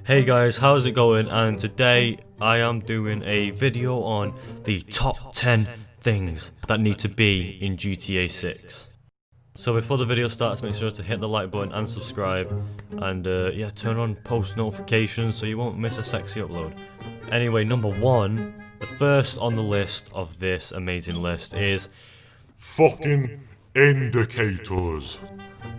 Hey guys, how's it going? And today I am doing a video on the top 10 things that need to be in GTA 6. So before the video starts, make sure to hit the like button and subscribe, and yeah, turn on post notifications so you won't miss a sexy upload. Anyway, number 1, the first on the list of this amazing list is fucking indicators.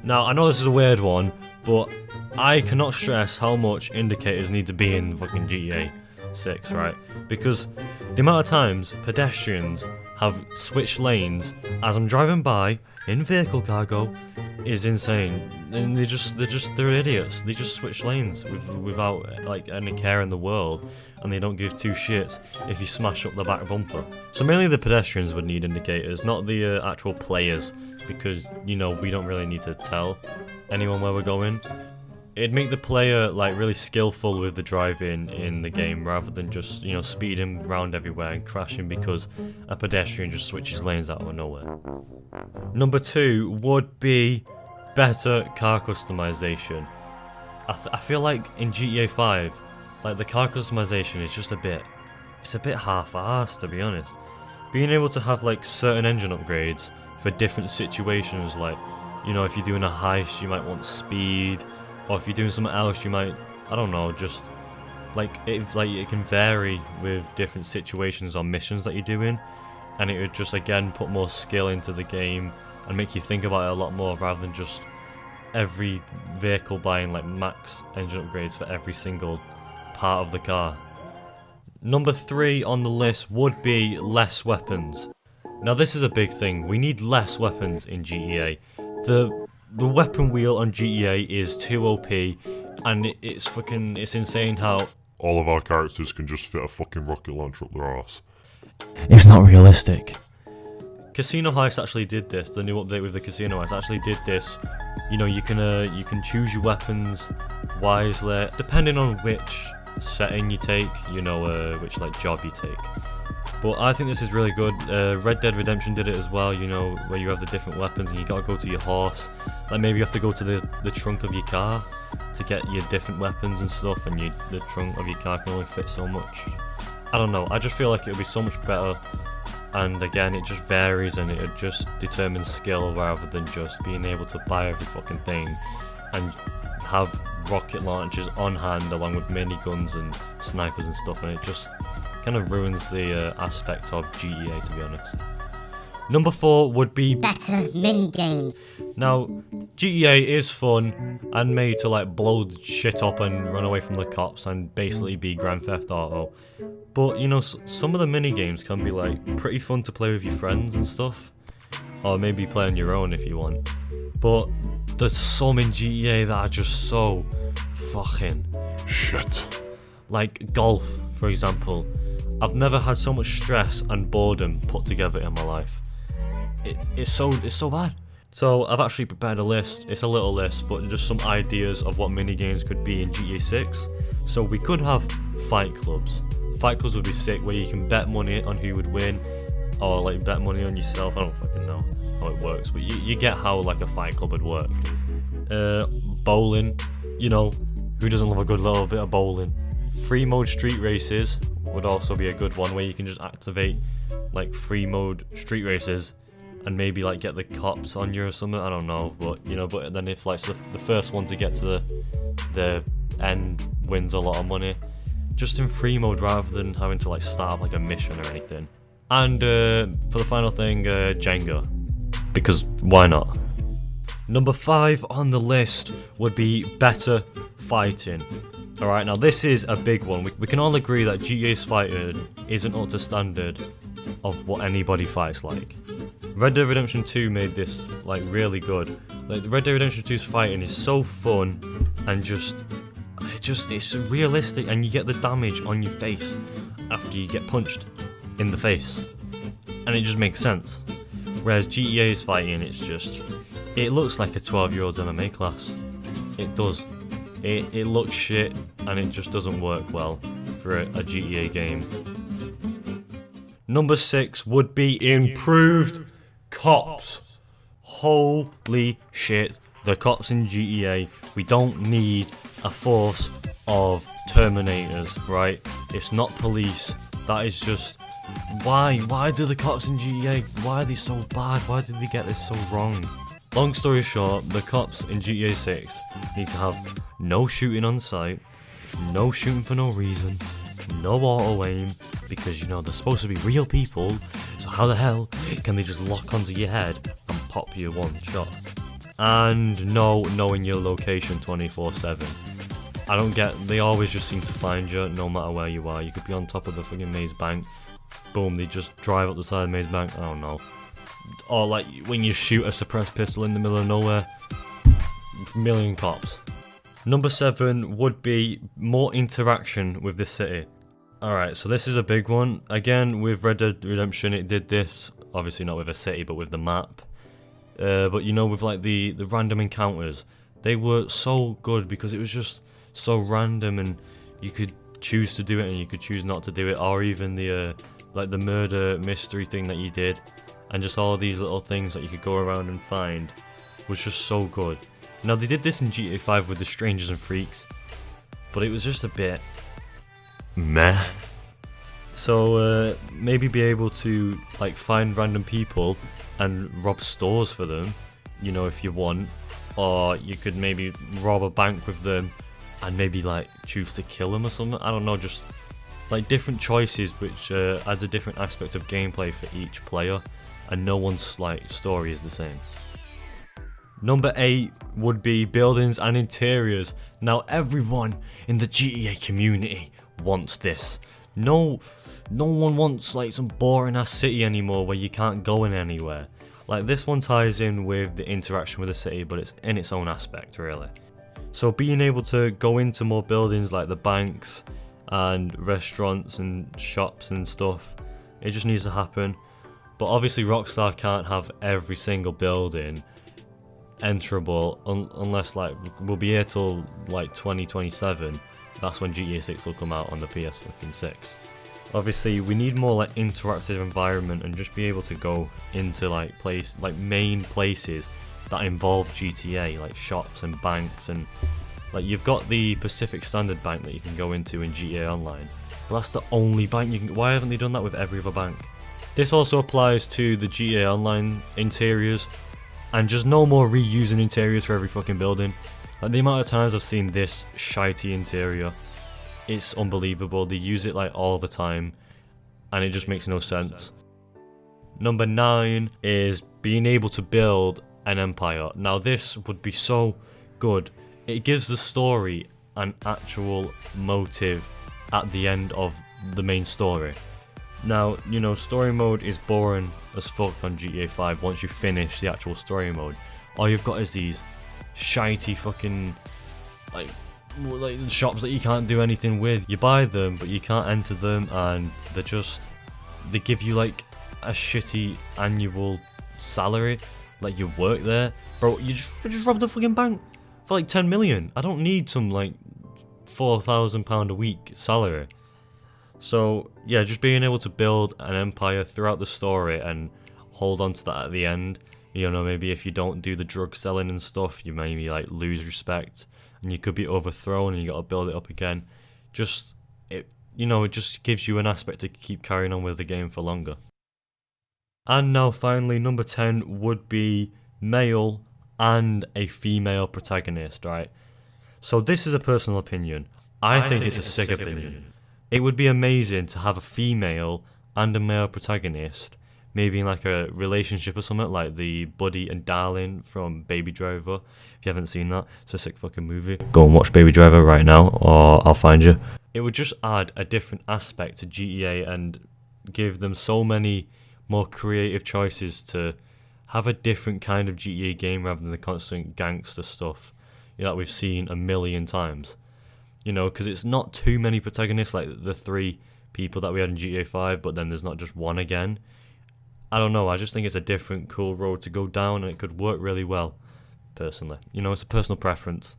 Now, I know this is a weird one, but I cannot stress how much indicators need to be in fucking GTA 6, right? Because the amount of times pedestrians have switched lanes as I'm driving by in vehicle cargo is insane. And they're idiots. They just switch lanes without like any care in the world, and they don't give two shits if you smash up the back bumper. So mainly the pedestrians would need indicators, not the actual players, because, you know, we don't really need to tell anyone where we're going. It'd make the player like really skillful with the driving in the game, rather than just, you know, speeding around everywhere and crashing because a pedestrian just switches lanes out of nowhere. Number 2 would be better car customization. I feel like in GTA 5, like the car customization is just a bit half-assed, to be honest. Being able to have like certain engine upgrades for different situations, like, you know, if you're doing a heist you might want speed, or if you're doing something else you might, I don't know, just like it can vary with different situations or missions that you're doing, and it would just again put more skill into the game and make you think about it a lot more, rather than just every vehicle buying like max engine upgrades for every single part of the car. Number 3 on the list would be less weapons. Now this is a big thing. We need less weapons in GTA. The weapon wheel on GTA is too OP, and it's insane how all of our characters can just fit a fucking rocket launcher up their arse. it's not realistic. Casino Heist actually did this. The new update with the Casino Heist actually did this. You know, you can choose your weapons wisely depending on which setting you take. You know, which like job you take. But I think this is really good. Red Dead Redemption did it as well, you know, where you have the different weapons and you gotta go to your horse. Like maybe you have to go to the trunk of your car to get your different weapons and stuff, and the trunk of your car can only fit so much. I don't know, I just feel like it would be so much better. And again, it just varies and it just determines skill rather than just being able to buy every fucking thing and have rocket launchers on hand along with miniguns and snipers and stuff, and it just kind of ruins the aspect of GTA, to be honest. Number 4 would be better mini games. Now, GTA is fun and made to like blow shit up and run away from the cops and basically be Grand Theft Auto. But, you know, some of the mini games can be like pretty fun to play with your friends and stuff, or maybe play on your own if you want. But there's some in GTA that are just so fucking shit. Like golf, for example. I've never had so much stress and boredom put together in my life. It's so bad. So I've actually prepared a list. It's a little list, but just some ideas of what mini games could be in GTA 6. So we could have fight clubs. Fight clubs would be sick, where you can bet money on who would win, or like bet money on yourself. I don't fucking know how it works, but you get how like a fight club would work. Bowling, you know, who doesn't love a good little bit of bowling? Free mode street races would also be a good one, where you can just activate like free mode street races and maybe like get the cops on you or something. I don't know, but you know, but then if like the first one to get to the end wins a lot of money, just in free mode rather than having to like start up like a mission or anything. And for the final thing, Jenga, because why not? Number 5 on the list would be better fighting. Alright, now this is a big one. We can all agree that GTA's fighting isn't up to standard of what anybody fights like. Red Dead Redemption 2 made this like really good. Like Red Dead Redemption 2's fighting is so fun and it's realistic, and you get the damage on your face after you get punched in the face, and it just makes sense. Whereas GTA's fighting, it looks like a 12-year-old's MMA class. It does. It looks shit, and it just doesn't work well for a GTA game. Number 6 would be improved cops. Holy shit, the cops in GTA, we don't need a force of Terminators, right? It's not police. That is just... Why do the cops in GTA, why are they so bad? Why did they get this so wrong? Long story short, the cops in GTA 6 need to have no shooting on sight, no shooting for no reason, no auto aim, because, you know, they're supposed to be real people, so how the hell can they just lock onto your head and pop you one shot? And no knowing your location 24/7. I don't get, they always just seem to find you no matter where you are. You could be on top of the fucking maze bank, boom, they just drive up the side of the maze bank, I don't know. Or like when you shoot a suppressed pistol in the middle of nowhere, million cops. Number 7 would be more interaction with the city. Alright, so this is a big one. Again, with Red Dead Redemption, it did this, obviously not with a city, but with the map. But you know, with like the random encounters, they were so good because it was just so random, and you could choose to do it and you could choose not to do it, or even the like the murder mystery thing that you did, and just all these little things that you could go around and find was just so good. Now they did this in GTA 5 with the Strangers and Freaks, but it was just a bit meh. So maybe be able to like find random people and rob stores for them, you know, if you want, or you could maybe rob a bank with them and maybe like choose to kill them or something. I don't know, just like different choices, which adds a different aspect of gameplay for each player, and no one's like story is the same. Number 8 would be buildings and interiors. Now everyone in the GTA community wants this. No one wants like some boring ass city anymore where you can't go in anywhere. Like this one ties in with the interaction with the city, but it's in its own aspect really. So being able to go into more buildings like the banks and restaurants and shops and stuff, it just needs to happen. But obviously Rockstar can't have every single building enterable unless like we'll be here till like 2027. That's when GTA 6 will come out on the PS6. Obviously we need more like interactive environment and just be able to go into like main places that involve GTA, like shops and banks, and like you've got the Pacific Standard Bank that you can go into in GTA Online. Well, that's the only bank you can. Why haven't they done that with every other bank? This also applies to the GTA Online interiors, and just no more reusing interiors for every fucking building. Like the amount of times I've seen this shitey interior, it's unbelievable. They use it like all the time, and it just makes no sense. Number 9 is being able to build an empire. Now this would be so good. It gives the story an actual motive at the end of the main story. Now, you know, story mode is boring as fuck on GTA 5 once you finish the actual story mode. All you've got is these shitey fucking like shops that you can't do anything with. You buy them but you can't enter them, and they give you like a shitty annual salary, like you work there. Bro, you just robbed a fucking bank for like 10 million. I don't need some like £4,000 a week salary. So yeah, just being able to build an empire throughout the story and hold on to that at the end. You know, maybe if you don't do the drug selling and stuff, you maybe like lose respect and you could be overthrown and you gotta build it up again. It just gives you an aspect to keep carrying on with the game for longer. And now finally, number 10 would be male and a female protagonist, right? So this is a personal opinion. I think it's a sick opinion. It would be amazing to have a female and a male protagonist, maybe in like a relationship or something, like the Buddy and Darling from Baby Driver. If you haven't seen that, it's a sick fucking movie. Go and watch Baby Driver right now, or I'll find you. It would just add a different aspect to GTA and give them so many more creative choices to have a different kind of GTA game rather than the constant gangster stuff that we've seen a million times. You know, because it's not too many protagonists like the 3 people that we had in GTA 5, but then there's not just one again. I don't know, I just think it's a different cool road to go down, and it could work really well, personally. You know, it's a personal preference.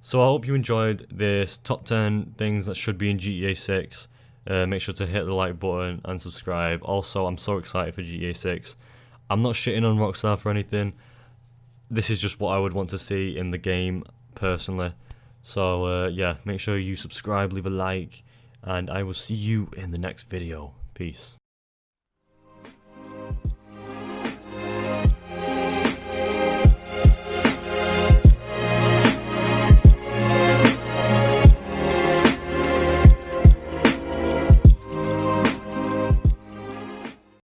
So I hope you enjoyed this top 10 things that should be in GTA 6. Make sure to hit the like button and subscribe. Also, I'm so excited for GTA 6. I'm not shitting on Rockstar for anything. This is just what I would want to see in the game, personally. So yeah, make sure you subscribe, leave a like, and I will see you in the next video. Peace.